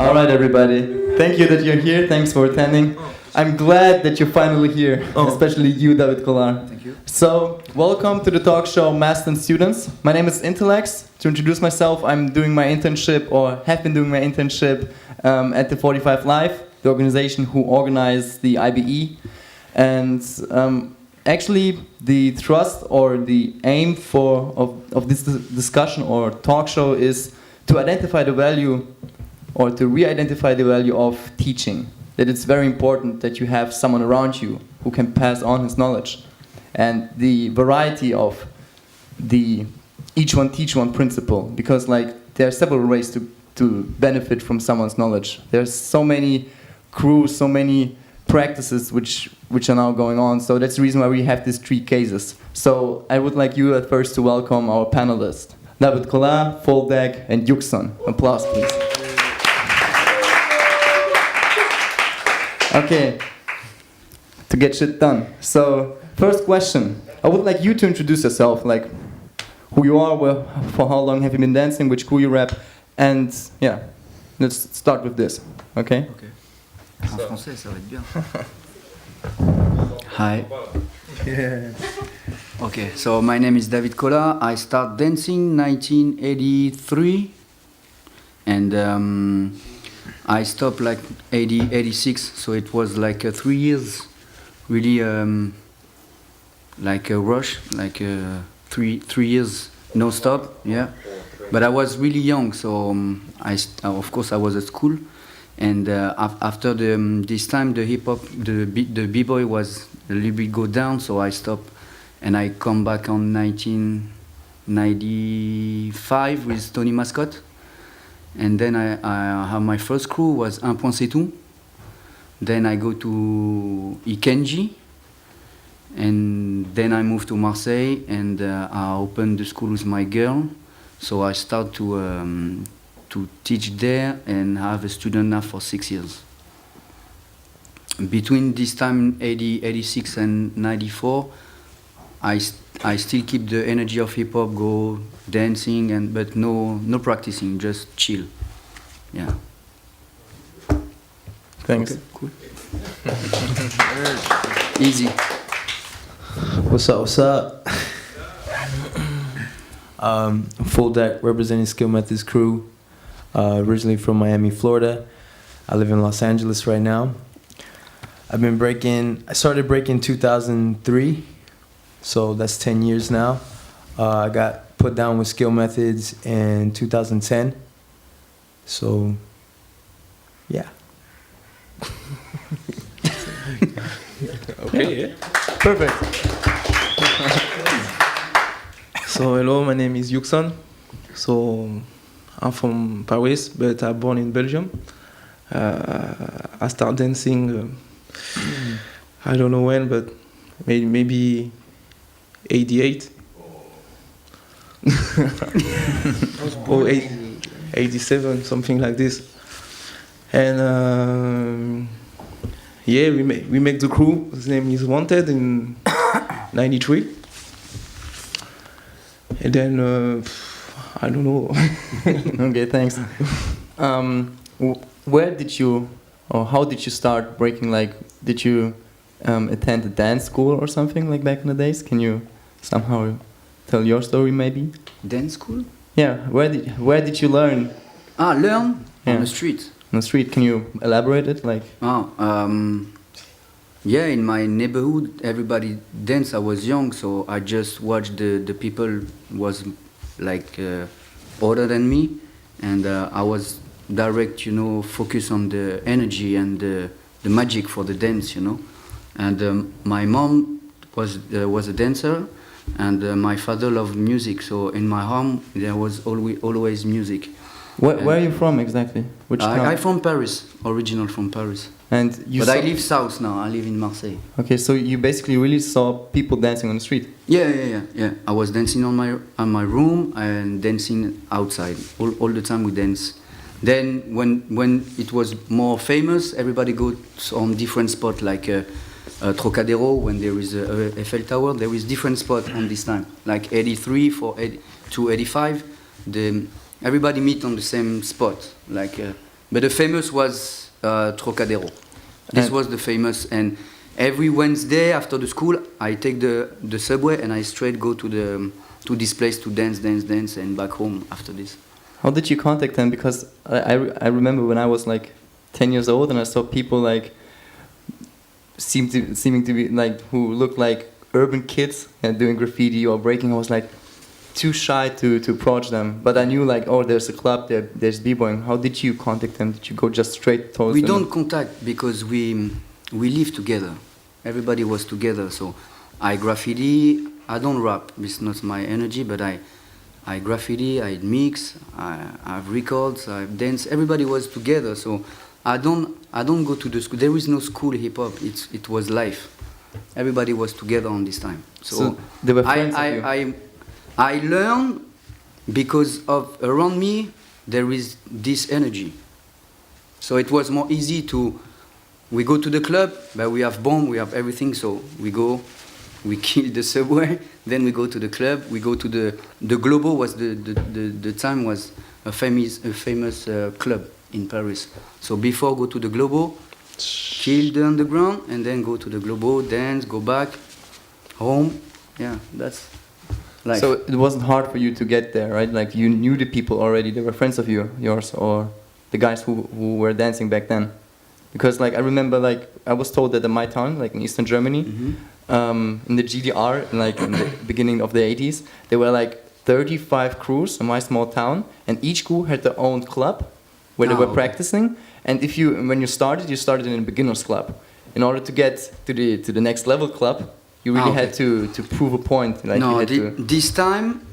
All right, everybody. Thank you that you're here. Thanks for attending. I'm glad that you're finally here, especially you, David Kolar. Thank you. So, welcome to the talk show Master and Students. My name is Intellex. To introduce myself, I'm doing my internship, or have been doing my internship at the 45 Live, the organization who organized the IBE. And actually, the thrust or the aim of this discussion or talk show is to identify the value or to re-identify the value of teaching. That it's very important that you have someone around you who can pass on his knowledge. And the variety of the each one teach one principle, because like there are several ways to benefit from someone's knowledge. There's so many crews, so many practices which are now going on. So that's the reason why we have these three cases. So I would like you at first to welcome our panelists, David Kolar, Foldek, and Yugson. Applause, please. Okay, to get shit done. So, first question. I would like you to introduce yourself, like who you are, for how long have you been dancing, which crew you rap, and yeah, let's start with this, okay? Okay. En français, ça va être bien. Hi. Yeah. Okay, so my name is David Kola. I start dancing 1983, and I stopped like 86, so it was like 3 years, really like a rush, like 3 years no stop, yeah. But I was really young, so of course I was at school, and after this time the hip hop, the b-boy was a little bit go down, so I stopped, and I come back on 1995 with Tony Mascot. And then I have my first crew was 1 C'est Tout. Then I go to Ikenji, and then I moved to Marseille, and I opened the school with my girl. So I start to teach there and have a student now for 6 years. Between this time, 86 and 94, I still keep the energy of hip hop, go dancing, but no practicing, just chill. Yeah. Thanks. Okay, cool. Easy. What's up? What's up? Full deck representing Skill Methods crew. Originally from Miami, Florida. I live in Los Angeles right now. I started breaking in 2003. So that's 10 years now. I got put down with Skill Methods in 2010. So, yeah. Okay, yeah. Perfect. So hello, my name is Yugson. So I'm from Paris, but I'm born in Belgium. I started dancing, I don't know when, but maybe 88. Or 87, something like this. And yeah, we make the crew. His name is Wanted in 93. And then I don't know. Okay, thanks. Where did you, or how did you start breaking? Like, did you attend a dance school or something like back in the days? Can you somehow tell your story, maybe? Dance school? Yeah. Where did you learn? Learn? Yeah. On the street. On the street. Can you elaborate it? Like. Yeah, in my neighborhood, everybody dance. I was young, so I just watched the people was like older than me, and I was direct, focus on the energy and the magic for the dance, And my mom was a dancer, and my father loved music. So in my home there was always music. Where are you from exactly? Which town? I'm from Paris, original from Paris. And but I live south now. I live in Marseille. Okay, so you basically really saw people dancing on the street. Yeah. I was dancing on my room and dancing outside. All the time we dance. Then when it was more famous, everybody goes on different spot like Trocadero. When there is a Eiffel Tower, there is different spot on this time. Like 83 to 85, everybody meet on the same spot. Like But the famous was Trocadero. This And- was the famous, and every Wednesday after the school, I take the subway and I straight go to this place to dance, and back home after this. How did you contact them? Because I remember when I was like 10 years old and I saw people like seeming to be like who looked like urban kids and doing graffiti or breaking. I was like too shy to approach them. But I knew like, oh, there's a club, there's b-boying. How did you contact them? Did you go just straight towards We them? don't contact because we live together. Everybody was together. So I graffiti. I don't rap. It's not my energy, but I graffiti. I mix. I have records. I dance. Everybody was together. So I don't go to the school. There is no school hip hop. It was life. Everybody was together on this time. So they were friends of you? I learn because of around me there is this energy. So it was more easy we go to the club, but we have bomb, we have everything. So we go, we kill the subway, then we go to the club, we go to the Globo was the time was a famous club in Paris. So before go to the Globo, kill the underground, and then go to the Globo, dance, go back, home. Yeah, that's life. So it wasn't hard for you to get there, right? Like you knew the people already. They were friends of yours, or the guys who were dancing back then. Because like I remember, like I was told that in my town, like in Eastern Germany, in the GDR, like in the beginning of the 80s, there were like 35 crews in my small town, and each crew had their own club where they were practicing. And when you started in a beginners club. In order to get to the next level club, you really had to prove a point. Like no, you had this time,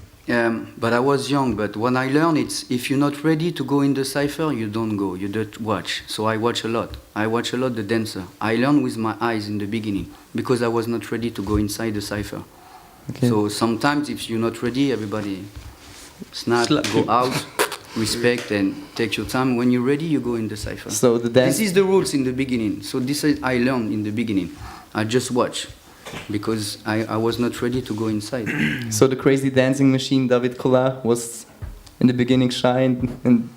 but I was young. But when I learned, it's if you're not ready to go in the cipher, you don't go. You don't watch. So I watch a lot. I watch a lot the dancer. I learned with my eyes in the beginning because I was not ready to go inside the cipher. Okay. So sometimes if you're not ready, everybody snap, go out, respect, and take your time. When you're ready, you go in the cipher. So the dance. This is the rules in the beginning. So this is I learned in the beginning. I just watch because I was not ready to go inside. So the crazy dancing machine, David Collard, was in the beginning shy and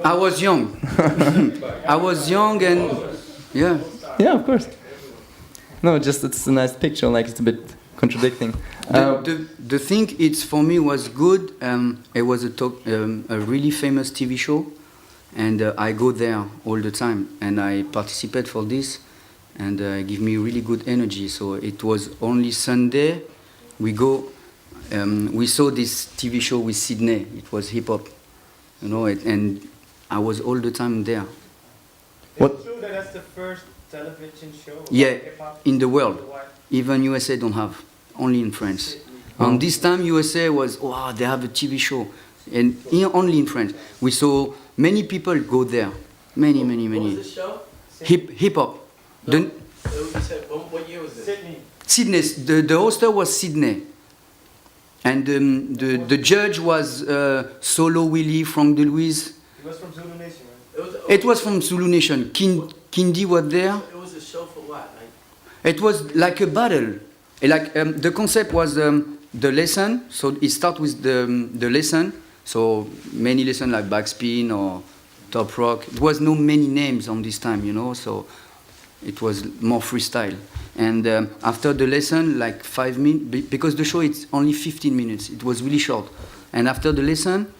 I was young. I was young and yeah. yeah, of course. No, just it's a nice picture. Like it's a bit contradicting. The thing it's for me was good. It was a really famous TV show, and I go there all the time, and I participate for this, and give me really good energy. So it was only Sunday, we go. We saw this TV show with Sydney. It was hip hop, you know, and I was all the time there. What? It's true that that's the first television show about Yeah, hip-hop in the world. worldwide. Even USA don't have, only in France. And this time USA was, wow, they have a TV show, and only in France. We saw many people go there, many. What was the show? Hip hop. The, You said, what year was this? Sydney. Sydney, the hoster was Sydney. And the judge was Solo Willie, Frank DeLuise. He was from Zulu Nation, right? It was from Zulu Nation. Kindi was there. It was a show for what? Like, It was like a battle. Like the concept was the lesson. So it starts with the lesson. So many lessons like backspin or top rock. It was no many names on this time, you know. So it was more freestyle. And after the lesson, like 5 minutes, because the show it's only 15 minutes. It was really short. And after the lesson,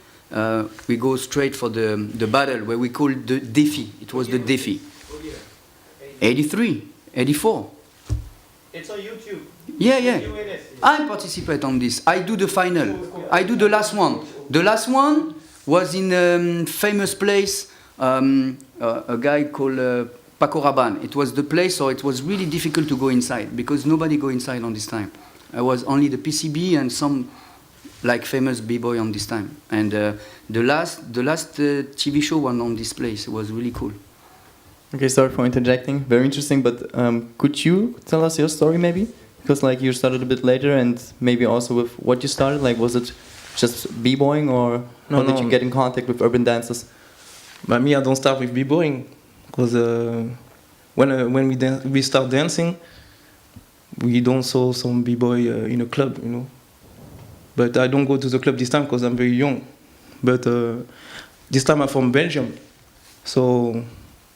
we go straight for the battle where we call the défi. It was the défi. what year? 83, 84. It's on YouTube. Yeah. You in it. I participate on this. I do the final. I do the last one. The last one was in a famous place, a guy called Paco Rabanne. It was the place, so it was really difficult to go inside because nobody go inside on this time. I was only the PCB and some like famous b-boy on this time. And the last TV show was on this place. It was really cool. Okay, sorry for interjecting. Very interesting, but could you tell us your story maybe? Because like you started a bit later, and maybe also with what you started. Like, was it just b-boying, or how did you get in contact with urban dancers? But me, I don't start with b-boying, because when we start dancing, we don't saw some b-boy in a club, you know. But I don't go to the club this time because I'm very young. But this time I'm from Belgium, So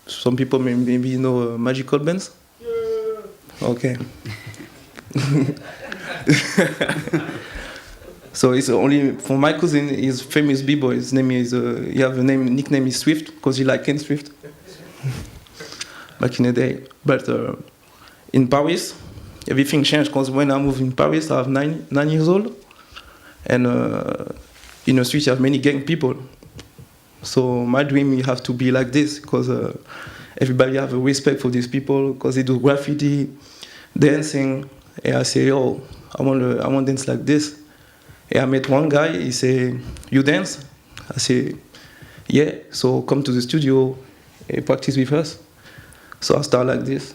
some people maybe know magical bands. Okay. So it's only for my cousin. He's famous b-boy. His name is he have a nickname is Swift because he like Ken Swift back in the day. But in Paris, everything changed because when I moved in Paris, I was 9 years old, and in the street you have many gang people. So my dream you have to be like this because everybody have a respect for these people because they do graffiti, dancing. And I say, oh, I want to dance like this. And I met one guy. He say, you dance? I say, yeah. So come to the studio and practice with us. So I start like this.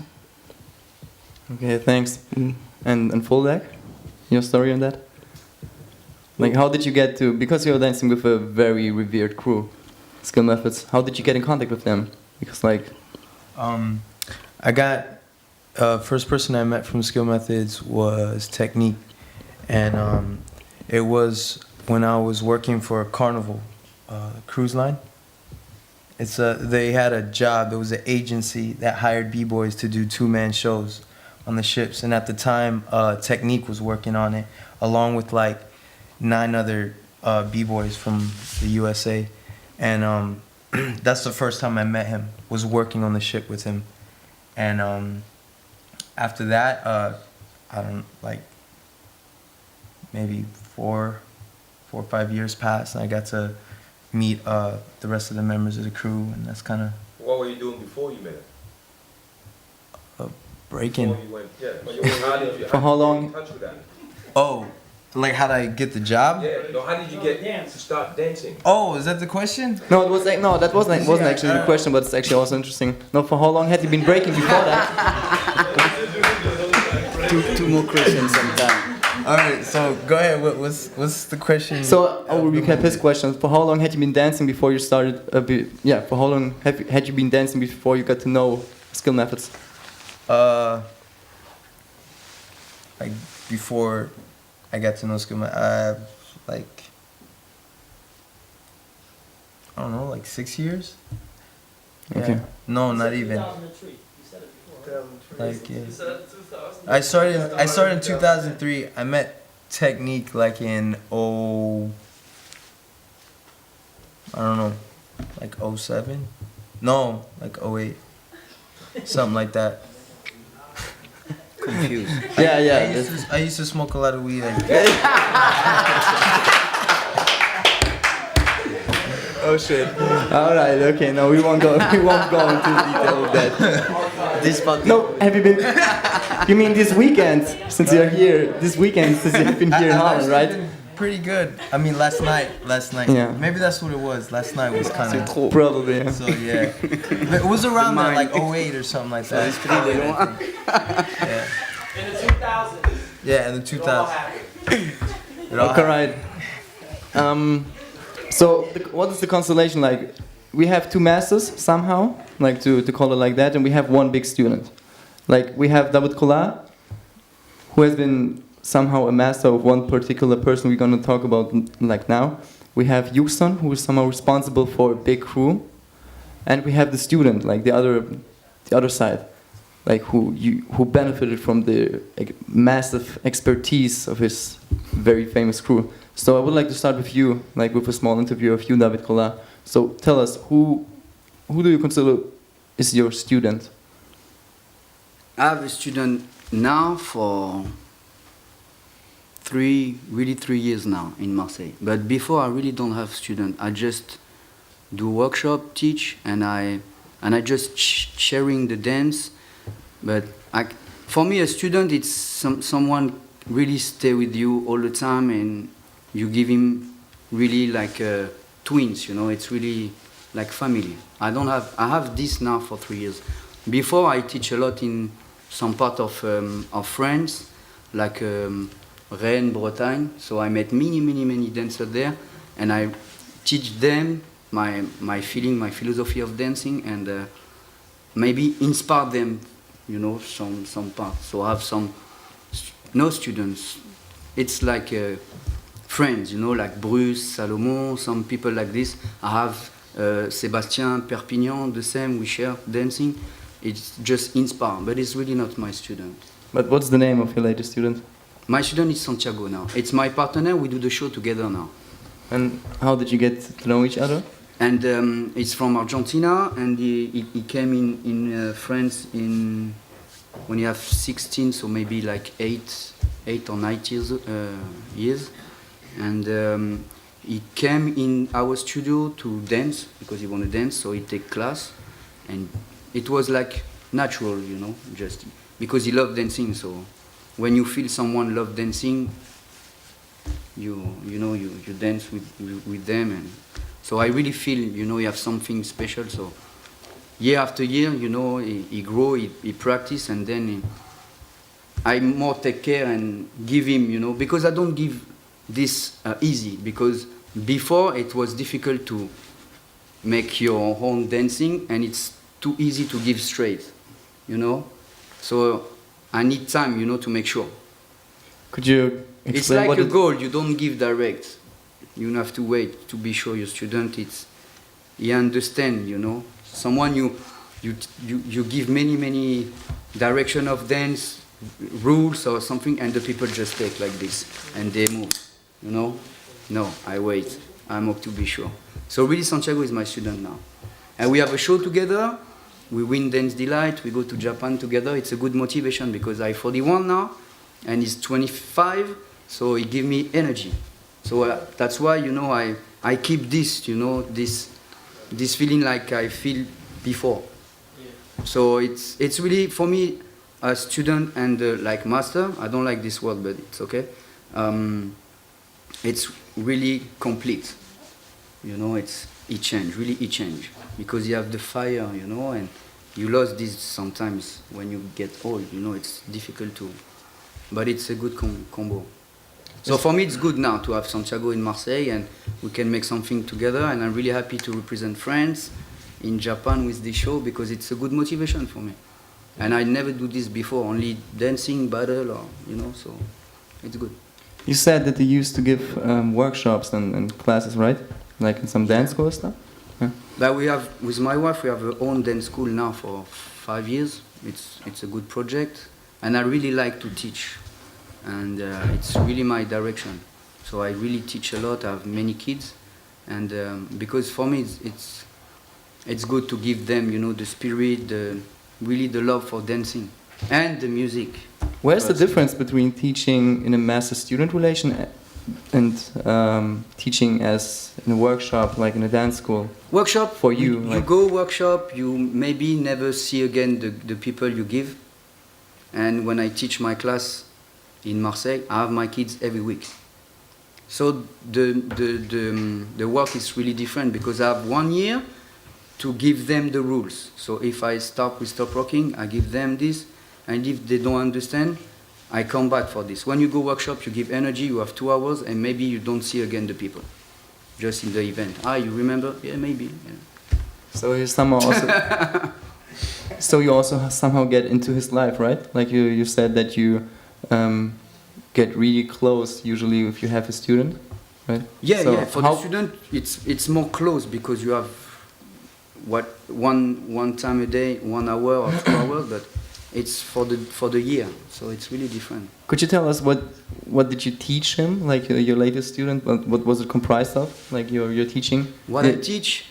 Okay, thanks. And Fullback, your story on that? Like, how did you get to, because you're dancing with a very revered crew, Skill Methods, how did you get in contact with them? Because like... I got, first person I met from Skill Methods was Technique. And it was when I was working for a Carnival cruise line. They had a job, it was an agency that hired b-boys to do two-man shows on the ships. And at the time, Technique was working on it, along with like 9 other b-boys from the USA. And that's the first time I met him, was working on the ship with him. And after that, I don't, like, maybe 4 or 5 years passed, and I got to meet the rest of the members of the crew, and that's kind of... What were you doing before you met him? Breaking. Before you went, yeah. How did you, For how long? Touch with that? Oh, like how did I get the job? Yeah, no, how did you get to start dancing? Oh, is that the question? No, it was like, no, that wasn't actually the question, but it's actually also interesting. No, for how long had you been breaking before that? Two more questions sometime. All right, so go ahead. What's the question? So I will recap his question. For how long had you been dancing before you started? For how long had you been dancing before you got to know Skill Methods? Like before I got to know Skill Methods, like I don't know, like 6 years. Okay. Yeah. No, not even. 2003. You said it before. Like yeah. You said 2000. I started in 2003. I met Technique like in I don't know, like 07? No, like 08. Something like that. Confused. Yeah. I used to smoke a lot of weed. Oh shit. All right. Okay. No, we won't go into detail of that. This part. No. Have you been? You mean this weekend? Since you're here, this weekend since you've been here in Heerlen, right? Pretty good. I mean, last night. Yeah. Maybe that's what it was. Last night was kind of... Probably. Yeah. So, yeah. But it was around there, like 08 or something like that. Yeah. In the 2000s. Yeah, in the It all 2000s. happened. Okay, right. So, what is the constellation like? We have 2 masters somehow, like to call it like that, and we have 1 big student. Like we have David Kolar, who has been somehow a master of 1 particular person we're gonna talk about like now. We have Yugson, who is somehow responsible for a big crew, and we have the student, like the other side, like who benefited from the massive expertise of his very famous crew. So I would like to start with you, like with a small interview of you, David Kolar. So tell us, who do you consider is your student? I have a student now for 3 years now in Marseille. But before I really don't have student. I just do workshop, teach, and I just sharing the dance. But for me, a student, it's someone really stay with you all the time, and you give him really like twins. You know, it's really like family. I have this now for 3 years. Before I teach a lot in some part of France, like Rennes, Bretagne. So I met many dancers there, and I teach them my feeling, my philosophy of dancing, and maybe inspire them, you know, some part. So I have some students. It's like friends, you know, like Bruce, Salomon, some people like this. I have Sébastien, Perpignan, the same. We share dancing. It's just inspire, but it's really not my student. But what's the name of your latest student? My student is Santiago now. It's my partner. We do the show together now. And how did you get to know each other? And it's from Argentina, and he came in France when he was 16, so maybe like 8 or 9 years. And he came in our studio to dance because he wanted to dance, so he take class, and it was like natural, you know, just because he loved dancing. So when you feel someone love dancing, you dance with them, and so I really feel, you know, you have something special. So year after year, you know, he grow, he practice, and then I more take care and give him, you know, because I don't give this easy, because before it was difficult to make your own dancing, and it's too easy to give straight, you know. So I need time, you know, to make sure. Could you explain It's like what a goal. You don't give direct. You have to wait to be sure your student he understand, you know. Someone you give many direction of dance rules or something, and the people just take like this and they move, you know. No, I wait. I'm up to be sure. So really, Santiago is my student now, and we have a show together. We win Dance Delight. We go to Japan together. It's a good motivation because I'm 41 now, and he's 25. So he give me energy. So that's why, you know, I keep this, you know, this feeling like I feel before. Yeah. So it's really, for me, a student and like master. I don't like this word, but it's okay. It's really complete. You know, it change because you have the fire, you know, and you lost this sometimes when you get old. You know, it's difficult to, but it's a good combo. So for me, it's good now to have Santiago in Marseille, and we can make something together. And I'm really happy to represent France in Japan with this show because it's a good motivation for me. And I never do this before, only dancing, battle, or, you know, so it's good. You said that you used to give workshops and classes, right? Like in some dance school stuff? Yeah. But we have, with my wife, we have our own dance school now for 5 years. It's a good project, and I really like to teach. And it's really my direction. So I really teach a lot. I have many kids, and because for me it's good to give them, you know, the spirit, really the love for dancing and the music. Where's the difference between teaching in a master-student relation and teaching as in a workshop, like in a dance school? Workshop for you. You go workshop. You maybe never see again the people you give. And when I teach my class in Marseille, I have my kids every week. So the work is really different because I have 1 year to give them the rules. So if we stop rocking, I give them this, and if they don't understand, I come back for this. When you go workshop, you give energy, you have 2 hours, and maybe you don't see again the people, just in the event. You remember? Yeah, maybe. Yeah. So you somehow also, so you also somehow get into his life, right? Like you said that you get really close usually if you have a student, right? Yeah, so yeah. For the student, it's more close because you have one time a day, 1 hour or 2 hours, but it's for the year, so it's really different. Could you tell us what did you teach him, like your latest student? What was it comprised of, like your teaching? What I teach,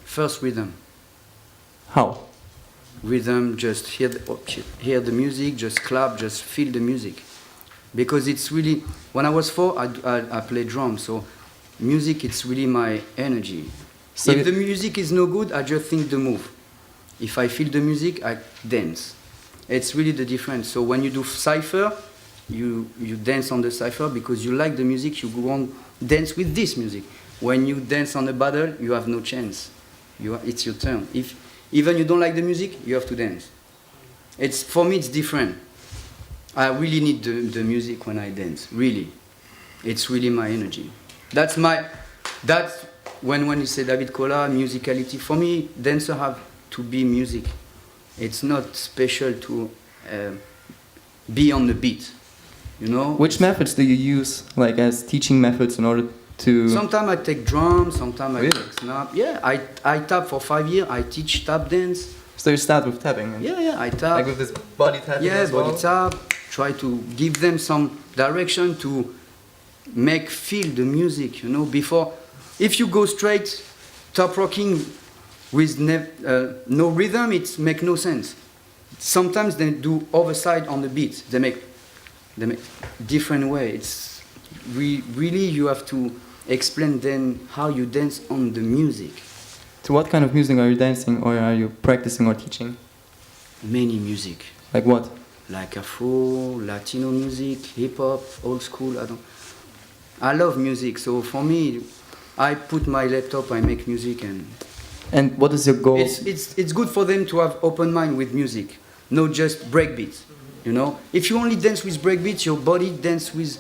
first rhythm. How? Rhythm, just hear the music, just clap, just feel the music. Because it's really, when I was 4, I played drums, so music, it's really my energy. So if the music is no good, I just think the move. If I feel the music, I dance. It's really the difference. So when you do cypher, you dance on the cypher because you like the music, you go on dance with this music. When you dance on a battle, you have no chance. It's your turn. If even you don't like the music, you have to dance. For me, it's different. I really need the music when I dance, really. It's really my energy. That's when you say David Cola, musicality, for me, dancers have to be music. It's not special to be on the beat, you know? Which methods do you use, like as teaching methods in order to? Sometimes I take drums, sometimes I Really? take snap. Yeah, I tap for 5 years. I teach tap dance. So you start with tapping. And Yeah, I tap. Like with this body tapping. Yeah, as well? body tap. Try to give them some direction to make feel the music. You know, before, if you go straight top rocking with no rhythm, it make no sense. Sometimes they do overside on the beat. They make different way. It's really you have to explain then how you dance on the music. To what kind of music are you dancing, or are you practicing or teaching? Many music, Like what? like Afro, Latino music, hip hop, old school. I love music. So for me, I put my laptop, I make music, and And what is your goal? it's good for them to have open mind with music, not just breakbeats. You know, if you only dance with breakbeats, your body dance with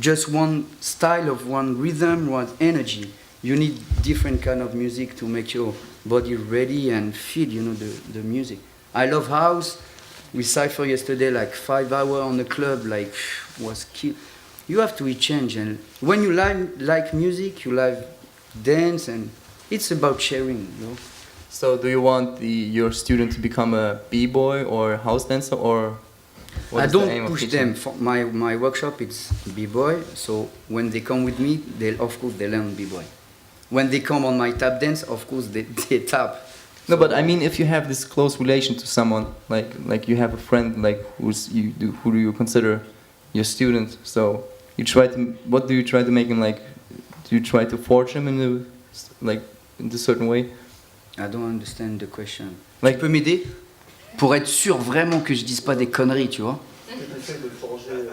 just one style of one rhythm, one energy. You need different kind of music to make your body ready and feel, you know, the music. I love house. We cypher yesterday like 5 hours on the club, like was key. You have to change, and when you like music, you like dance, and it's about sharing, you know. So do you want your student to become a b-boy or house dancer, or what I is the aim don't of push teaching? them. For my workshop, it's b-boy. So when they come with me, of course they learn b-boy. When they come on my tap dance, of course they tap. No, but I mean, if you have this close relation to someone, like you have a friend, like who do you consider your student? So you try to, what do you try to make him like? Do you try to forge him in a certain way? I don't understand the question. Like- Tu peux m'aider pour être sûr vraiment que je dise pas des conneries, tu vois? J'essaie de forger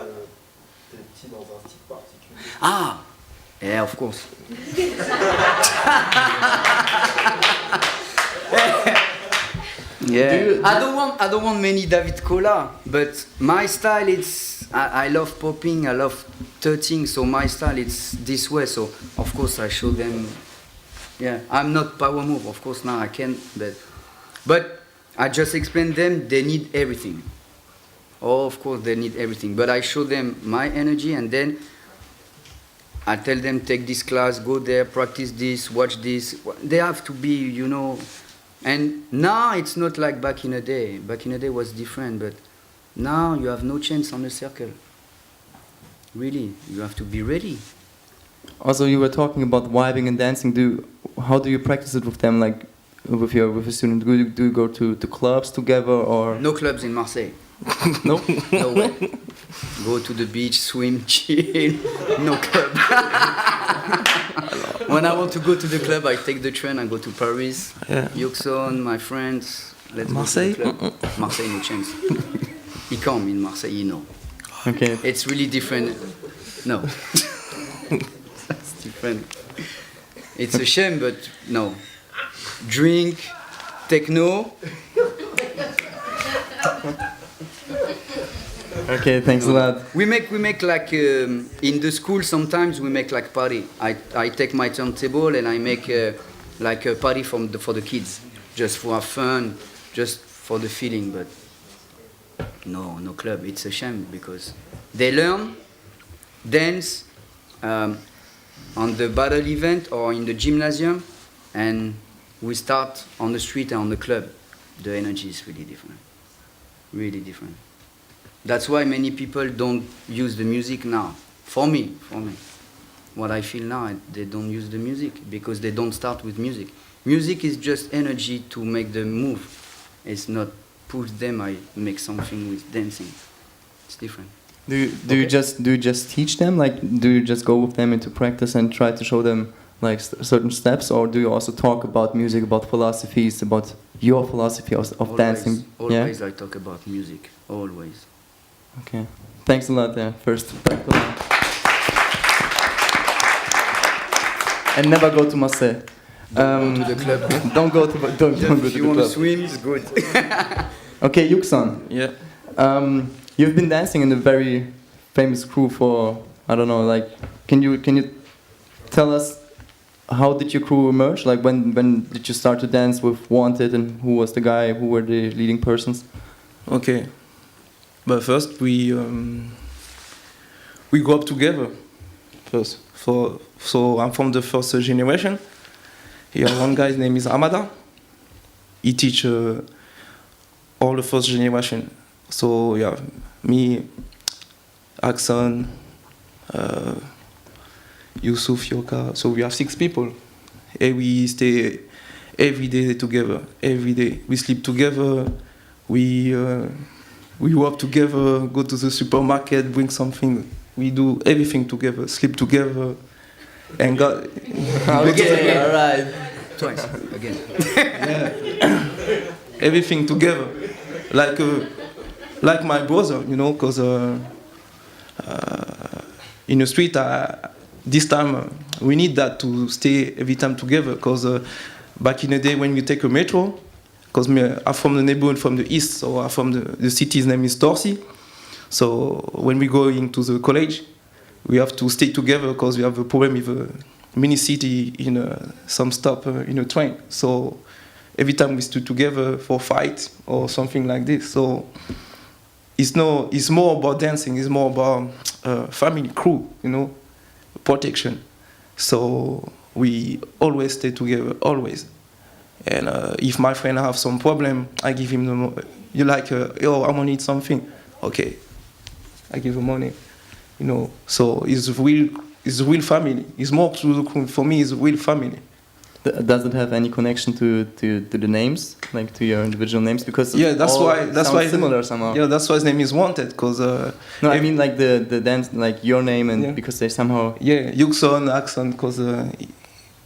tes petits dans un style particulier. Ah, yeah, of course. Yeah. I don't want many David Cola, but my style I love popping, I love touching, so my style it's this way. So of course I show them. Yeah, I'm not power move, of course now I can, but I just explain them they need everything. Oh, of course they need everything, but I show them my energy, and then I tell them take this class, go there, practice this, watch this. They have to be, you know. And now it's not like back in the day. Back in the day was different, but now you have no chance on the circle. Really, you have to be ready. Also, you were talking about vibing and dancing. How do you practice it with them? Like with a student? Do you go to clubs together, or No clubs in Marseille. no? No way. Go to the beach, swim, chill. No club. When I want to go to the club, I take the train and go to Paris. Yeah. Yugson, my friends. Let's Marseille? go to the club. Marseille, no chance. He come in Marseille, you know. Okay. It's really different. No. It's different. It's a shame, but no. Drink, techno. Okay, thanks a lot. We make like in the school sometimes we make like party. I take my turntable and I make like a party for the kids, just for fun, just for the feeling. But no club. It's a shame because they learn dance on the battle event or in the gymnasium, and we start on the street and on the club. The energy is really different. Really different. That's why many people don't use the music now. For me. What I feel now, they don't use the music because they don't start with music. Music is just energy to make them move. It's not push them, I make something with dancing. It's different. Do you just teach them? Like, do you just go with them into practice and try to show them like certain steps, or do you also talk about music, about philosophies, about your philosophy of dancing? Always I talk about music. Always. Okay. Thanks a lot. First. And never go to Marseille. Go to the club. Don't go to the club. If you want to swim, it's good. Okay, Yugson. Yeah. You've been dancing in a very famous crew for, I don't know, like, can you tell us how did your crew emerge? Like, when did you start to dance with Wanted, and who was the guy, who were the leading persons? Okay. But first we grew up together. first. So I'm from the first generation. Here, one guy's name is Amada. He teach all the first generation. So yeah, me, Axon, Yusuf, Yoka. So we have 6 people. And we stay every day together. Every day we sleep together. We work together. Go to the supermarket, bring something. We do everything together. Sleep together. And God. Okay, all right. Twice again. Everything together, like my brother, you know, because in the street, this time we need that to stay every time together. Because back in the day when we take a metro, because I'm from the neighborhood from the east, so I'm from the city's name is Torcy. So when we go into the college, we have to stay together because we have a problem with a mini city in some stop in a train. So every time we stood together for fight or something like this. So it's more about dancing. It's more about family, crew, you know, protection. So we always stay together, always. And if my friend have some problem, I give him the money. You like, yo, I'm gonna need something. Okay, I give him money. You know, so it's real family. It's more to the crew. For me, it's real family. Does it have any connection to the names, like to your individual names? Because yeah, that's why similar somehow. Yeah, that's why his name is Wanted. Cause no, I mean like the dance, like your name, and because they somehow Yugson, Axon, cause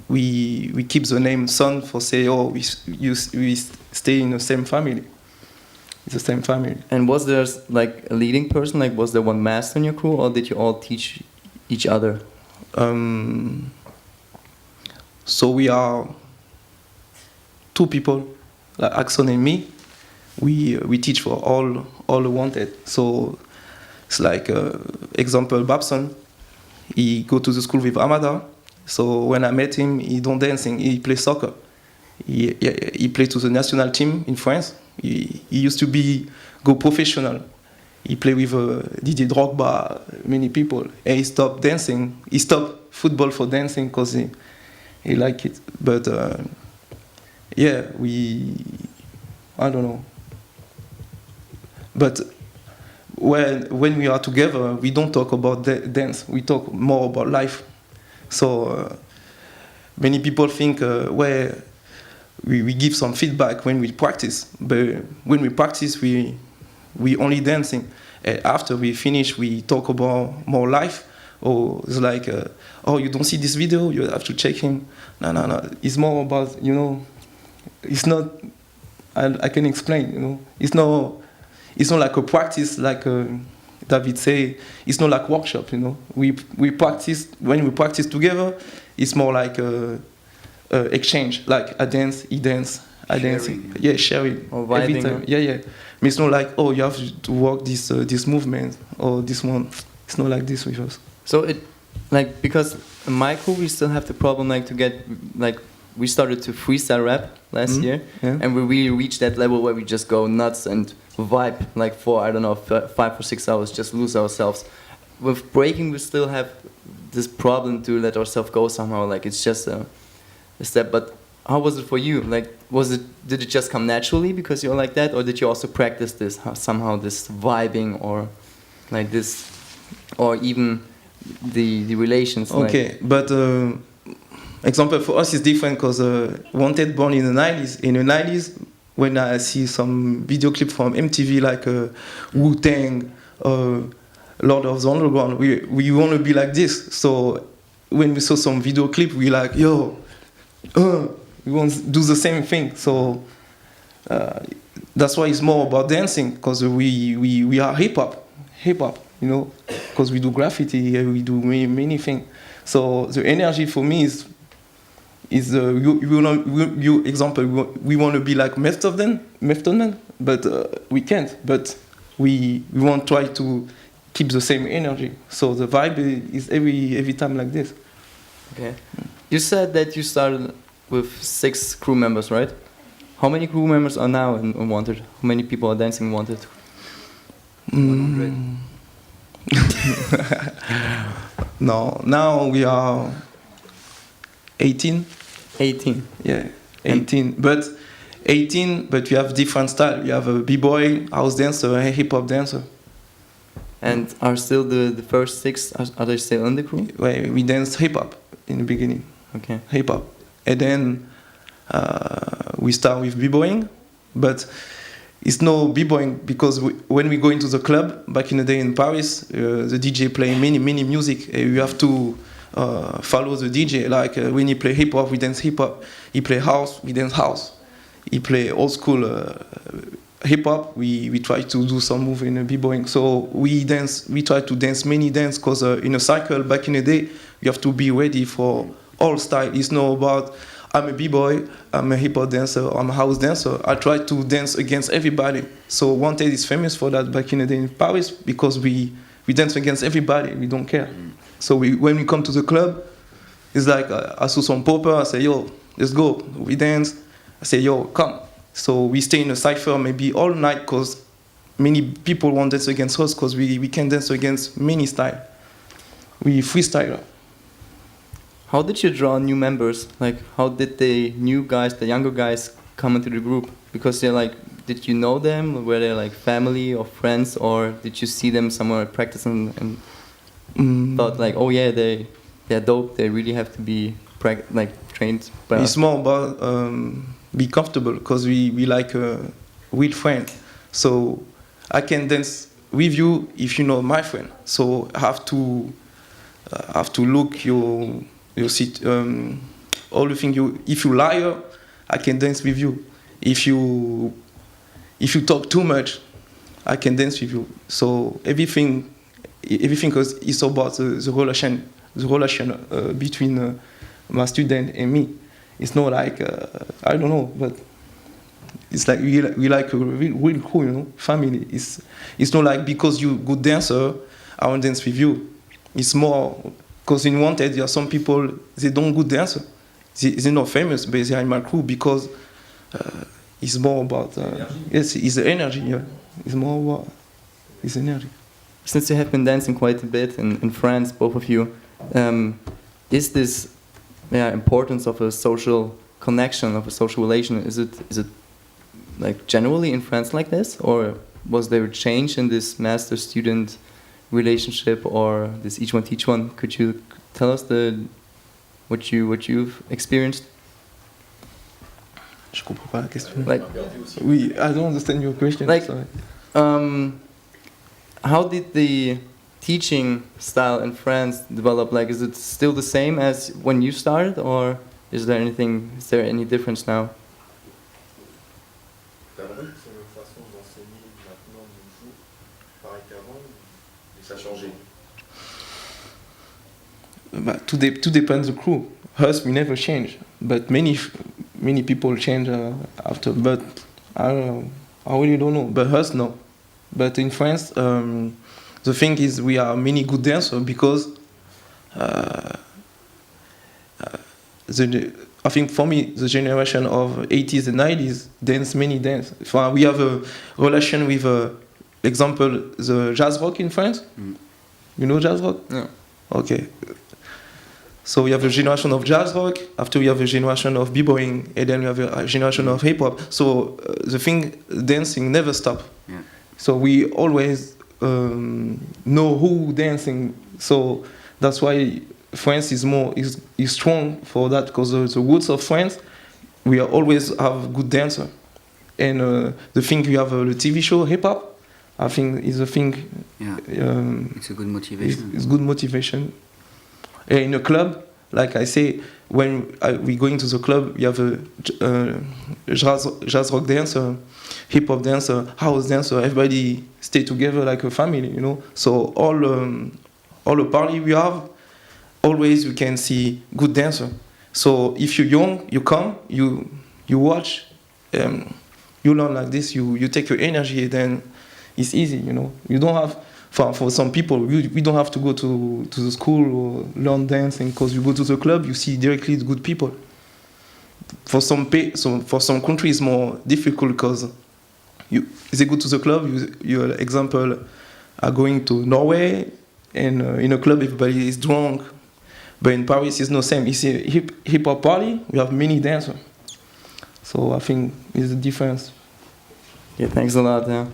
we keep the name Son for say we stay in the same family. It's the same family. And was there like a leading person? Like was there one master in your crew, or did you all teach each other? So we are 2 people, like Axon and me. We teach for all the Wanted. So it's like example Babson. He go to the school with Amada. So when I met him, he don't dancing. He play soccer. He played to the national team in France. He used to go professional. He played with Didier Drogba, many people. And he stopped dancing. He stopped football for dancing because he liked it. But I don't know. But when we are together, we don't talk about dance. We talk more about life. So many people think we give some feedback when we practice, but when we practice, we only dancing. And after we finish, we talk about more life. Or it's like, oh, you don't see this video, you have to check him. No. It's more about, you know, it's not. I can explain, you know. It's not like a practice, like David say. It's not like workshop, you know. We practice when we practice together. It's more like exchange, like I dance, he dance, I dance. Yeah, sharing. Or vibing, every time. Yeah. But it's not like, oh, you have to work this movement or this one. It's not like this with us. So it, like, because in my crew we still have the problem like to get, like, we started to freestyle rap last year, and we really reached that level where we just go nuts and vibe like for, I don't know, 5 or 6 hours, just lose ourselves. With breaking we still have this problem to let ourselves go somehow, like it's just a step. But how was it for you? Like, did it just come naturally because you're like that, or did you also practice this somehow, this vibing, or like this, or even the relations? Okay, like? But example for us is different because Wanted born in the 90s. In the 90s, when I see some video clip from MTV like Wu-Tang, Lord of the Underground, we want to be like this. So when we saw some video clip, we like, yo, we want to do the same thing. So that's why it's more about dancing, because we are hip hop, you know, because we do graffiti, we do many things. So the energy for me is example, we want to be like Method Man, but we can't. But we want to try to keep the same energy. So the vibe is every time like this. Okay. You said that you started with 6 crew members, right? How many crew members are now in Wanted? How many people are dancing Wanted? 100. No, now we are 18. 18. Yeah, 18. But 18, but we have different style. You have a b-boy, house dancer, a hip-hop dancer. And are still the first six, are they still in the crew? We dance hip-hop in the beginning. Okay. Hip-hop. And then we start with b-boying, but it's no b-boying because when we go into the club, back in the day in Paris, the DJ play many music. You have to follow the DJ. Like when he play hip-hop, we dance hip-hop. He play house, we dance house. He play old school hip-hop. We try to do some move in b-boying. So we try to dance many dance because in a cycle, back in the day, you have to be ready for all style. It's not about I'm a b-boy, I'm a hip-hop dancer, I'm a house dancer. I try to dance against everybody. So Wanted is famous for that back in the day in Paris because we dance against everybody, we don't care. So when we come to the club, it's like I saw some popper, I say, yo, let's go. We dance, I say, yo, come. So we stay in a cypher maybe all night because many people want to dance against us because we can dance against many style. We freestyle. How did you draw new members? Like, how did the new guys, the younger guys, come into the group? Because they're like, did you know them? Were they like family or friends, or did you see them somewhere practicing and thought like, oh yeah, they're dope. They really have to be trained. But it's more about be comfortable because we like a real friend. So I can dance with you if you know my friend. So I have to look your seat, all the thing if you liar, I can dance with you. If you talk too much, I can dance with you. So everything is about the relation between my student and me. It's not like I don't know, but it's like we like a real cool, you know, family. It's not like because you good dancer, I want to dance with you. It's more because in Wanted there are some people they don't good dancer. They're not famous, but they are in my crew because it's more about yes, it's the energy. Yeah, it's more about it's energy. Since you have been dancing quite a bit in France, both of you, is this importance of a social connection, of a social relation? Is it like generally in France like this, or was there a change in this master-student relationship, or this each one teach one? Could you tell us what you've experienced? Je comprends pas la question. Like, oui, I don't understand your question. Like, sorry. How did the teaching style in France develop? Like, is it still the same as when you started, or is there any difference now? C'est une façon d'enseigner maintenant de nos jours, pareil qu'avant, et ça a changé. But to depends the crew. Us, we never change, but many people change after. But I don't know. I really don't know. But us, no. But in France, the thing is we are many good dancers because I think for me the generation of 80s and 90s dance many dance. We have a relation with, example, the jazz rock in France. You know jazz rock? Yeah. Okay. So we have a generation of jazz rock, after we have a generation of b-boying, and then we have a generation of hip-hop. So the thing, dancing never stop. Yeah. So we always know who dancing. So that's why France is strong for that, because the roots of France, we always have good dancer. And the thing we have the TV show hip-hop, I think is a thing. Yeah. It's a good motivation. It's good motivation. In a club, like I say, when we go into the club, you have a jazz rock dancer, hip hop dancer, house dancer. Everybody stay together like a family, you know. So all the party we have, always you can see good dancer. So if you're young, you come, you watch, you learn like this. You take your energy, then it's easy, you know. You don't have. For some people, we don't have to go to the school or learn dancing, because you go to the club, you see directly the good people. For some countries, it's more difficult because they go to the club. You example, are going to Norway, and in a club everybody is drunk. But in Paris, it's no same. It's a hip hop party. We have many dancers. So I think it's the difference. Yeah, thanks a lot. Yeah.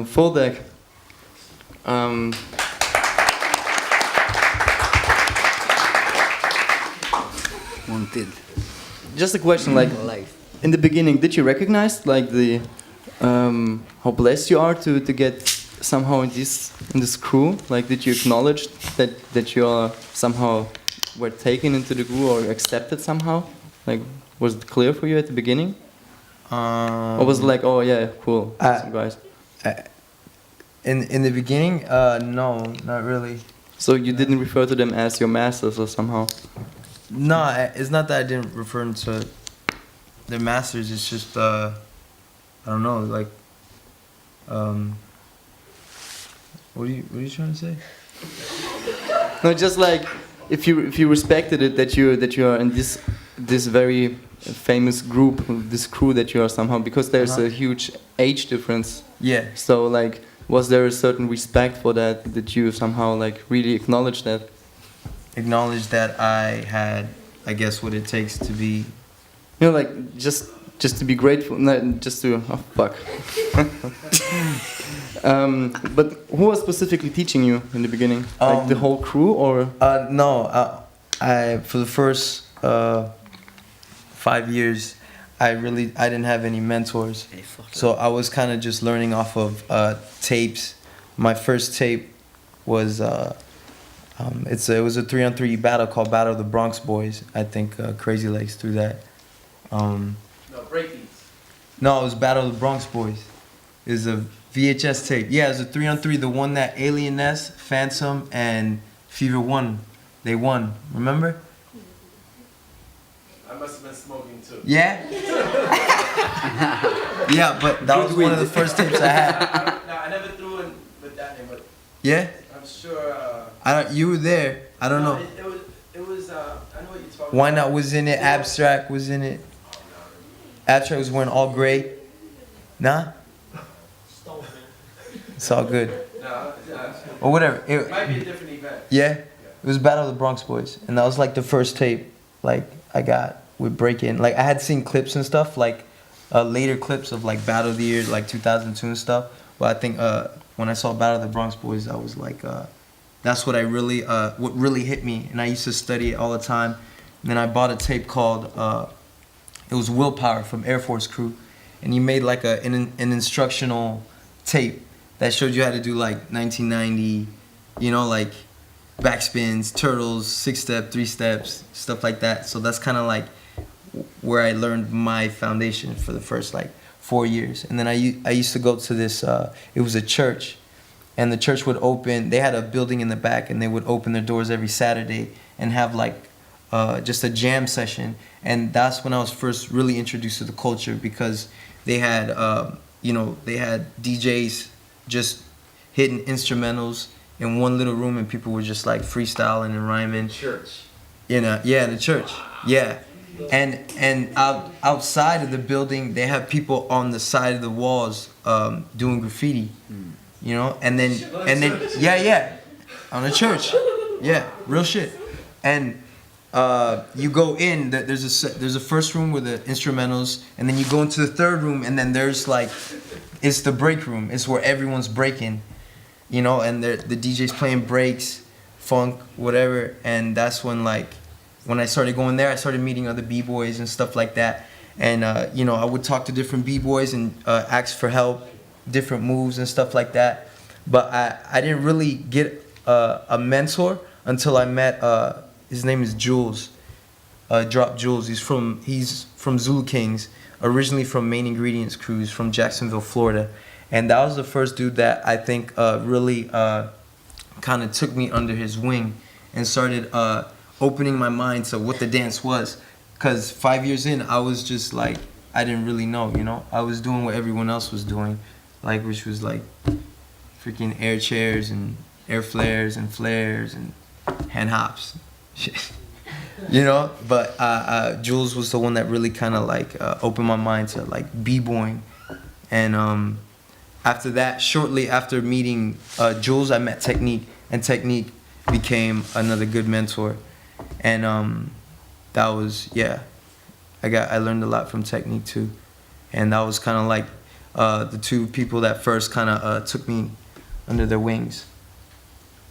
Full deck. Wanted. Just a question, like Life. in the beginning, did you recognize like the how blessed you are to get somehow in this crew? Like, did you acknowledge that you are somehow were taken into the crew or accepted somehow? Like, was it clear for you at the beginning? Or was it like, oh yeah, cool, some guys? In the beginning, no, not really. So you didn't refer to them as your masters or somehow? No, it's not that I didn't refer them to their masters. It's just I don't know, like what are you trying to say? No, just like if you respected it that you are in this very famous group, this crew that you are somehow, because there's a huge age difference. Yeah. So like, was there a certain respect for that you somehow like really acknowledged that? Acknowledge that I had, I guess, what it takes to be. You know, like just to be grateful, not just to fuck. But who was specifically teaching you in the beginning? Like the whole crew, or? No, I for the first 5 years, I didn't have any mentors, so I was kind of just learning off of tapes. My first tape was it was a 3-on-3 battle called Battle of the Bronx Boys. I think Crazy Legs threw that. No, breakbeats. No, it was Battle of the Bronx Boys. It was a VHS tape. Yeah, it was a 3-on-3. The one that Alien Ness, Phantom, and Fever won. They won. Remember? I must have been smoking too. Yeah. Yeah, but that was one of the first tapes I had. No, I never threw in with that name, but Yeah. I'm sure. You were there. I don't know. It was. I know what you're talking Why about. Not was in it. Abstract was in it. Abstract was wearing all gray. Nah. It's all good. No, Or whatever. it might be a different event. Yeah. It was Battle of the Bronx Boys, and that was like the first tape like I got with breaking. Like I had seen clips and stuff, like later clips of like Battle of the Year, like 2002 and stuff. But I think when I saw Battle of the Bronx Boys, I was like, that's what what really hit me, and I used to study it all the time. And then I bought a tape called it was Willpower from Air Force Crew, and he made like an instructional tape that showed you how to do like 1990, you know, like backspins, turtles, 6-step, 3-steps, stuff like that. So that's kind of like where I learned my foundation for the first like 4 years. And then I used to go to this, it was a church, and the church would open, they had a building in the back, and they would open their doors every Saturday and have like just a jam session. And that's when I was first really introduced to the culture, because they had, they had DJs just hitting instrumentals in one little room, and people were just like freestyling and rhyming. Church. In the church. Yeah. And outside of the building, they have people on the side of the walls doing graffiti. You know, and then yeah, on a church. Yeah, real shit. And you go in, there's a first room with the instrumentals, and then you go into the third room, and then there's like, it's the break room. It's where everyone's breaking, you know, and the DJ's playing breaks, funk, whatever. And that's when when I started going there, I started meeting other b-boys and stuff like that. And I would talk to different b-boys and ask for help, different moves and stuff like that. But I didn't really get a mentor until I met his name is Jules, Drop Jules. He's from Zulu Kings, originally from Main Ingredients Crews from Jacksonville, Florida. And that was the first dude that I think really kind of took me under his wing and started opening my mind to what the dance was. Because 5 years in, I was just like, I didn't really know, you know? I was doing what everyone else was doing, like, which was like freaking air chairs and air flares and flares and hand hops. You know, but Jules was the one that really kind of like opened my mind to like b-boying. And after that, shortly after meeting Jules, I met Technique. and Technique became another good mentor, and that was I learned a lot from Technique too, and that was kind of like the two people that first kind of took me under their wings.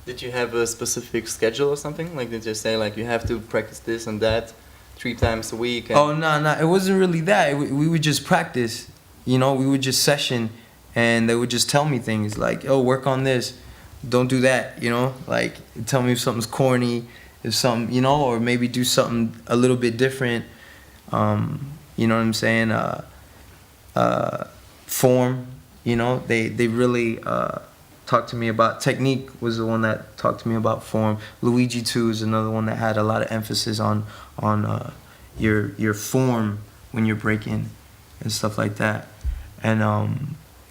Did you have a specific schedule or something? Like, did you say like you have to practice this and that 3 times a week? And Oh no, it wasn't really that. We would just practice, you know. We would just session, and they would just tell me things like, "Oh, work on this, don't do that," you know. Like, tell me if something's corny, if something, you know, or maybe do something a little bit different. You know what I'm saying? Form, you know. They really talked to me about Technique. Was the one that talked to me about form. Luigi too is another one that had a lot of emphasis on your form when you're breaking and stuff like that. And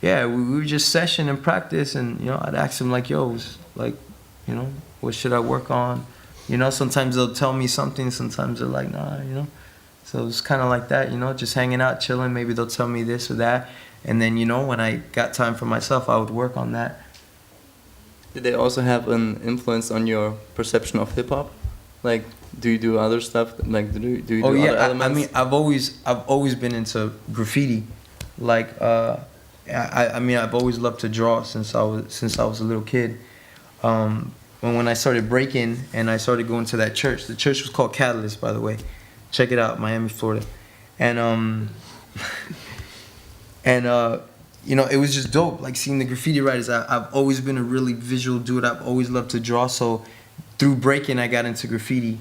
we would just session and practice, and you know, I'd ask them like, "Yo, like, you know, what should I work on?" You know, sometimes they'll tell me something, sometimes they're like, "Nah," you know. So it's kind of like that, you know, just hanging out, chilling. Maybe they'll tell me this or that, and then, you know, when I got time for myself, I would work on that. Did they also have an influence on your perception of hip hop? Like, do you do other stuff? Like, do you do other elements? I mean, I've always been into graffiti. Like, I mean, I've always loved to draw since I was a little kid. When I started breaking and I started going to that church, the church was called Catalyst, by the way. Check it out, Miami, Florida. And you know, it was just dope, like seeing the graffiti writers. I've always been a really visual dude. I've always loved to draw. So through breaking, I got into graffiti,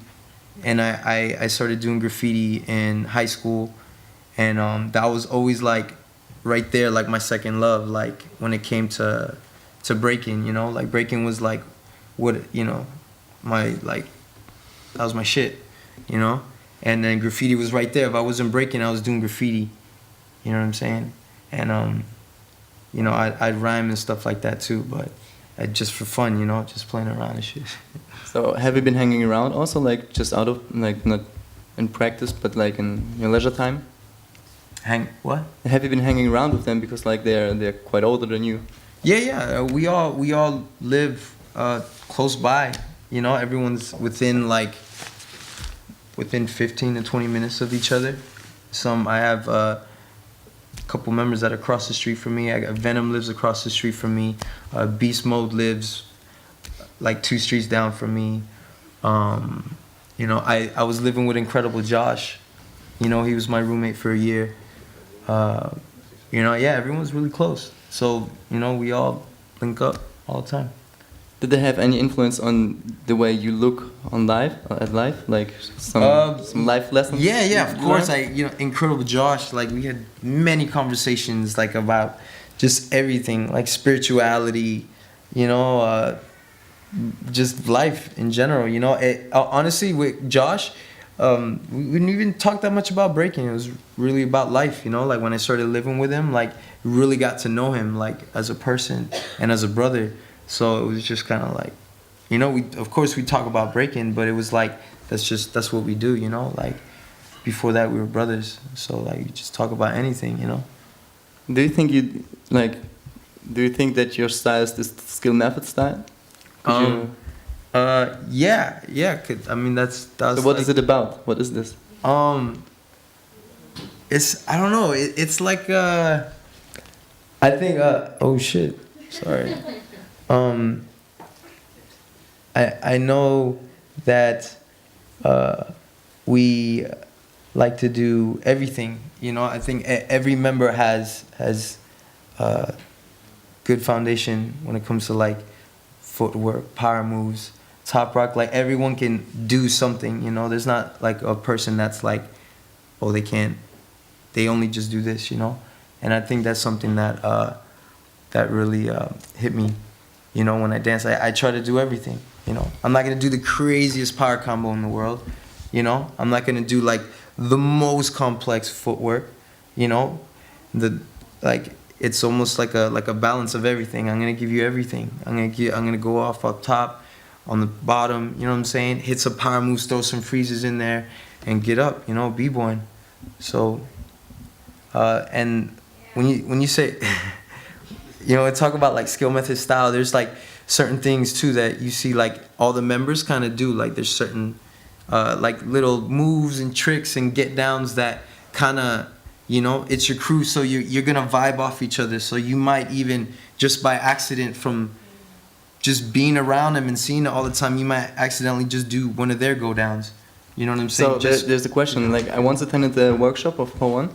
and I started doing graffiti in high school, and that was always like right there, like my second love. Like when it came to breaking, you know, like breaking was like what, you know, that was my shit, you know. And then graffiti was right there. If I wasn't breaking, I was doing graffiti. You know what I'm saying? And you know, I'd rhyme and stuff like that too, but just for fun, you know, just playing around and shit. So have you been hanging around also, like just out of, like not in practice, but like in your leisure time? What? Have you been hanging around with them because like they're quite older than you? Yeah. We all live close by. You know, everyone's within 15 to 20 minutes of each other. I have a couple members that are across the street from me. I got Venom lives across the street from me. Beast Mode lives like 2 streets down from me. You know, I was living with Incredible Josh. You know, he was my roommate for a year. You know, yeah, everyone's really close. So, you know, we all link up all the time. Did they have any influence on the way you look on at life? Like some life lessons? Yeah, of course. You know, Incredible Josh, like we had many conversations like about just everything, like spirituality, you know, just life in general, you know. Honestly, with Josh, we didn't even talk that much about breaking. It was really about life, you know. Like when I started living with him, like really got to know him like as a person and as a brother. So it was just kind of like, you know, of course we talk about breaking, but it was like that's what we do, you know. Like before that we were brothers, so like you just talk about anything, you know. Do you think that your style is the skill method style? Yeah. I mean that's. So what is it about? What is this? It's, I don't know. It's like I think oh shit, sorry. I know that we like to do everything, you know. I think every member has good foundation when it comes to like footwork, power moves, top rock. Like everyone can do something, you know. There's not like a person that's like, oh, they only just do this, you know. And I think that's something that that really hit me. You know, when I dance, I try to do everything, you know. I'm not going to do the craziest power combo in the world, you know. I'm not going to do, like, the most complex footwork, you know. It's almost like a balance of everything. I'm going to give you everything. I'm going to go off up top, on the bottom, you know what I'm saying? Hit some power moves, throw some freezes in there, and get up, you know, b-boying. So, and when you say... You know, talk about like skill method style. There's like certain things too that you see like all the members kind of do. Like there's certain like little moves and tricks and get downs that kind of, you know, it's your crew, so you're gonna vibe off each other. So you might even just by accident from just being around them and seeing it all the time, you might accidentally just do one of their go downs. You know what I'm saying? So there's a question. Like I once attended the workshop of Pawan,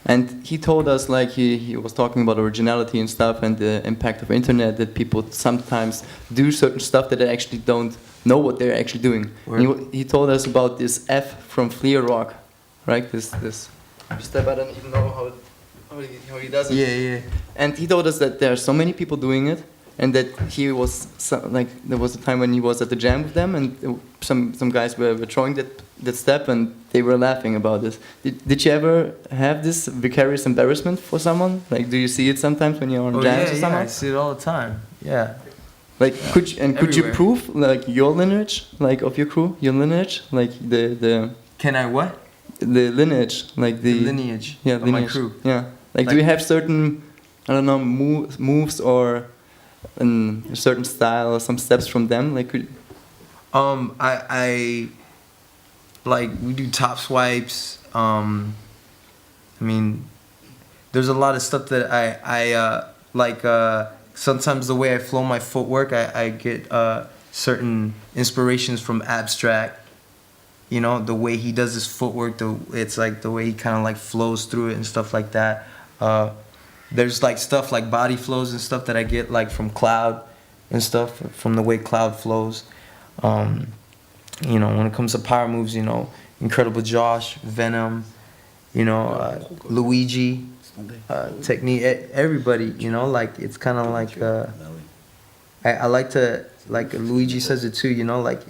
and he told us like he was talking about originality and stuff and the impact of internet, that people sometimes do certain stuff that they actually don't know what they're actually doing. He told us about this F from Fleer Rock, right? This step, I don't even know how he does it. Yeah. And he told us that there are so many people doing it, and that he was like there was a time when he was at the jam with them, and some guys were throwing that step, and they were laughing about this. Did you ever have this vicarious embarrassment for someone? Like, do you see it sometimes when you're on jams with someone? I see it all the time. Yeah. Like, could you Everywhere. prove like your lineage, like of your crew, your lineage, like the Can I what? the lineage, like The lineage of my crew. Yeah. Like, do you have certain, I don't know, moves or a certain style or some steps from them? Like, I like we do top swipes. I mean, there's a lot of stuff that I like. Sometimes the way I flow my footwork, I get certain inspirations from Abstract. You know, the way he does his footwork, it's like the way he kind of like flows through it and stuff like that. There's like stuff like body flows and stuff that I get like from Cloud and stuff, from the way Cloud flows. You know, when it comes to power moves, you know, Incredible Josh, Venom, you know, Luigi, Technique, everybody, you know, like it's kind of like, I like to, like Luigi says it too, you know, like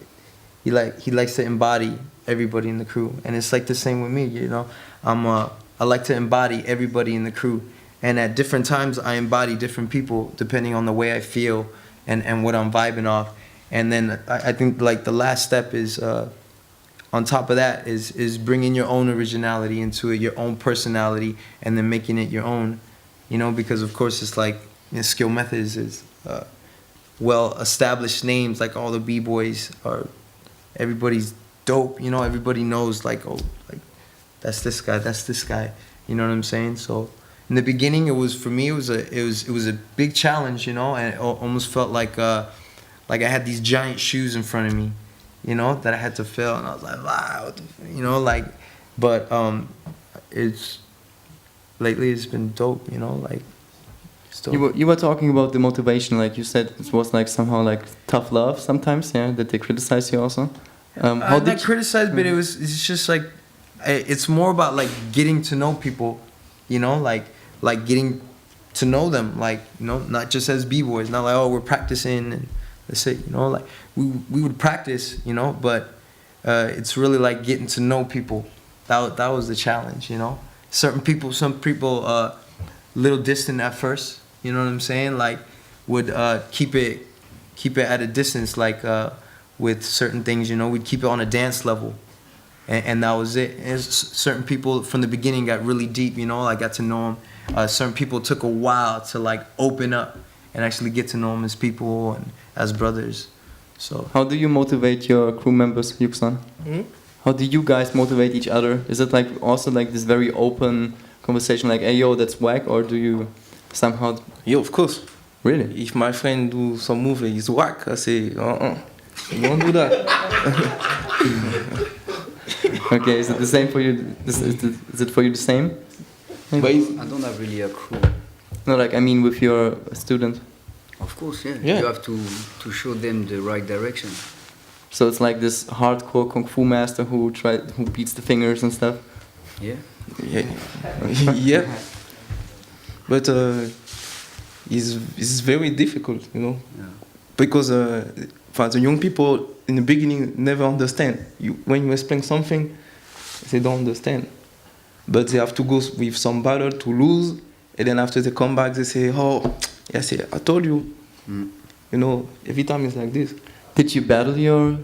he likes to embody everybody in the crew, and it's like the same with me, you know. I like to embody everybody in the crew, and at different times I embody different people depending on the way I feel and what I'm vibing off. And then I think like the last step is on top of that is bringing your own originality into it, your own personality, and then making it your own, you know, because of course it's like, you know, Skill Methods is well established names, like all the b-boys are, everybody's dope, you know, everybody knows like, oh, like that's this guy, you know what I'm saying? So in the beginning it was, for me, it was a big challenge, you know, and it almost felt like I had these giant shoes in front of me, you know, that I had to fill, and I was like, wow, you know, like, but lately it's been dope, you know, like, still. You were talking about the motivation, like you said, it was like somehow like tough love sometimes, yeah, that they criticize you also. How did not criticize, but it's just like, it's more about like getting to know people, you know, like getting to know them, like, you know, not just as b-boys, not like, oh, we're practicing and that's it, you know, like we would practice, you know, but it's really like getting to know people. That was the challenge, you know. Some people little distant at first, you know what I'm saying, like would keep it at a distance, like with certain things, you know, we'd keep it on a dance level, and that was it. And certain people from the beginning got really deep, you know, I got to know them. Certain people took a while to like open up and actually get to know them as people and as brothers. So how do you motivate your crew members, Yugson? How do you guys motivate each other? Is it like also like this very open conversation, like, hey yo, that's whack, or do you somehow? Yeah, of course. Really? If my friend do some move and he's whack, I say, you don't do that. Okay, is it the same for you? Is it for you the same? But I don't have really a crew. No, like I mean with your student. Of course, yeah. Yeah. You have to show them the right direction. So it's like this hardcore kung fu master who beats the fingers and stuff. Yeah. Yeah. But it's very difficult, you know, Yeah. because the young people in the beginning never understand. When you explain something, they don't understand. But they have to go with some battle to lose, and then after they come back, they say, oh, yes, I told you. You know, every time it's like this. Did you battle your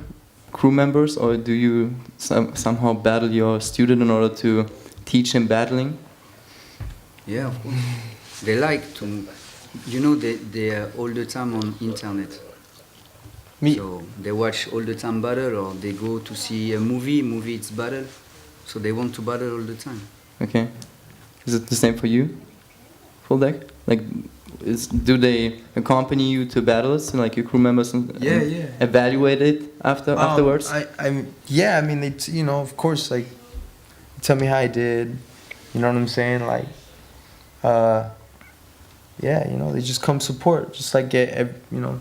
crew members, or do you somehow battle your student in order to teach him battling? Yeah, of course. They like to, you know, they are all the time on internet. Me. So they watch all the time battle, or they go to see a movie it's battle. So they want to battle all the time. Okay. Is it the same for you, full deck? Like, do they accompany you to battles, and like your crew members, and evaluate it afterwards? I mean, they, you know, of course, like, tell me how I did. You know what I'm saying? Like, yeah, you know, they just come support, just like you know,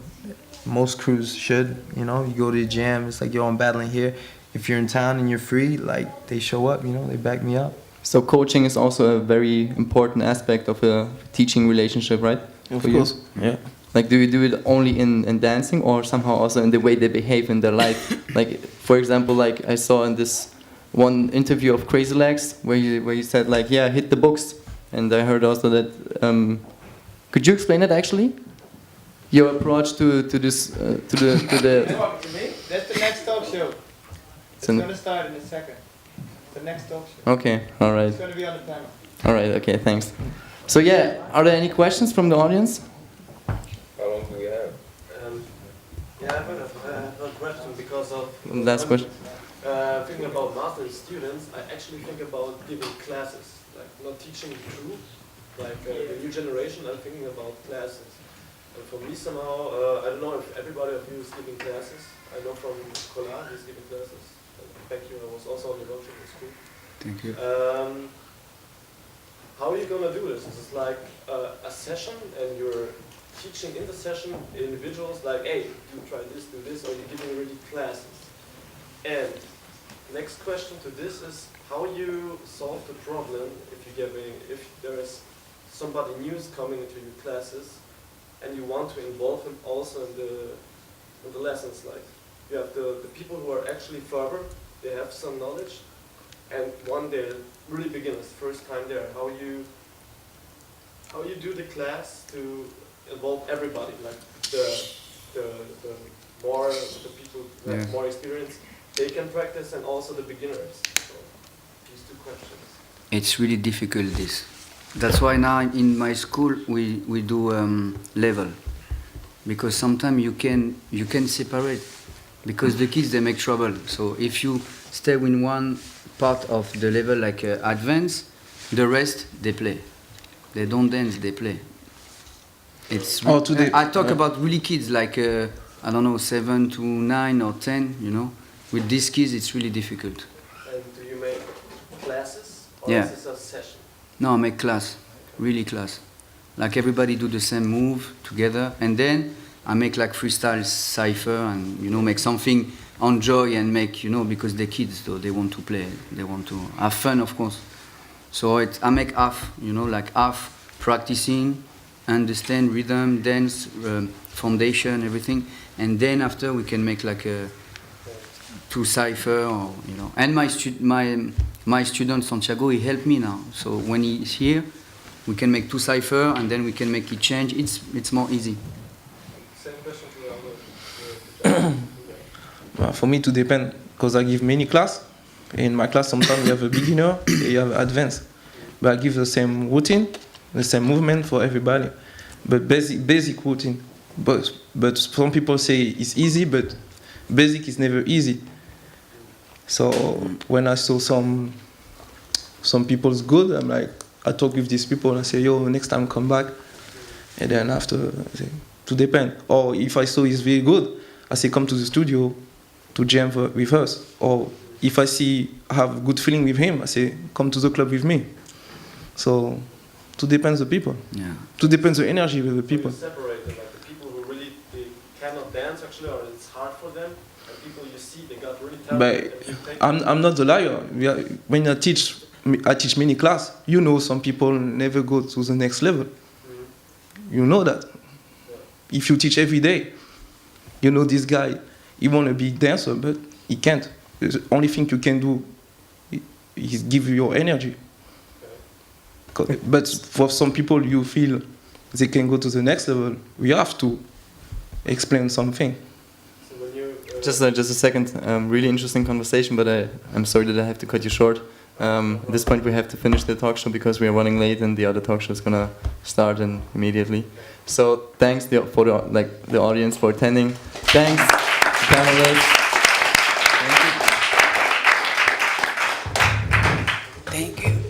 most crews should. You know, you go to the jam, it's like, yo, I'm battling here. If you're in town and you're free, like, they show up. You know, they back me up. So coaching is also a very important aspect of a teaching relationship, right? Of For course. you? Yeah. Like, do you do it only in dancing, or somehow also in the way they behave in their life? Like, for example, like I saw in this one interview of Crazy Legs, where you said like, yeah, hit the books, and I heard also that. Could you explain it actually? Your approach to this to the Talk to me. That's the next talk show. It's going to start in a second. The next talk show. Okay, all right. It's going to be on the panel. All right, okay, thanks. So yeah, are there any questions from the audience? How long do we have? Yeah, I have a question because of Last question. thinking about master students. I actually think about giving classes, like not teaching through, like the new generation. I'm thinking about classes, and for me somehow, I don't know if everybody of you is giving classes. I know from Collard he's giving classes. Thank you. I was also on the workshop in school. Thank you. How are you gonna do this? Is it like a session and you're teaching in the session individuals like, hey, you try this, do this, or you're giving really classes? And next question to this is how you solve the problem if there is somebody new coming into your classes and you want to involve him also in the lessons. Like you have the people who are actually further, they have some knowledge, and one they're really beginners, first time there. How you do the class to involve everybody, like the more the people who have more experience, they can practice, and also the beginners. So these two questions. It's really difficult this. That's why now in my school we do level, because sometimes you can separate, because the kids they make trouble. So if you stay in one part of the level like advanced, the rest they play. They don't dance, they play. It's today. I talk about really kids like I don't know 7 to 9 or 10. You know, with these kids it's really difficult. And do you make classes, or Yeah. is this a session? No, I make class, really class. Like everybody do the same move together, and then I make like freestyle cipher, and you know, make something enjoy and make, you know, because the kids though they want to play, they want to have fun, of course. So I make half, you know, like half practicing, understand rhythm, dance, foundation, everything, and then after we can make like a two cipher, or you know. And my student Santiago, he helped me now. So when he's here, we can make two cipher, and then we can make it change. It's more easy. Same question to the other. For me, to depend, because I give many class. In my class, sometimes you have a beginner, you have advanced. But I give the same routine, the same movement for everybody, but basic routine. But some people say it's easy, but basic is never easy. So when I saw some people's good, I'm like, I talk with these people and I say, yo, next time come back. And then after, I say, to depend. Or if I saw he's very good, I say, come to the studio to jam with us. Or if I see I have good feeling with him, I say, come to the club with me. So, to depends the people. Yeah. To depends the energy with the people. So you separate them, like the people who really they cannot dance actually, or it's hard for them, and people you see they got really talented. But and you take I'm not the liar. When I teach many class, you know some people never go to the next level. You know that. If you teach every day, you know this guy, he want to be dancer, but he can't. The only thing you can do is give you your energy. But for some people, you feel they can go to the next level. We have to explain something. so when you Just a second. Really interesting conversation, but I'm sorry that I have to cut you short. At this point, we have to finish the talk show because we are running late, and the other talk show is gonna start immediately. So thanks for the audience for attending. Thanks. panelists. Thank you.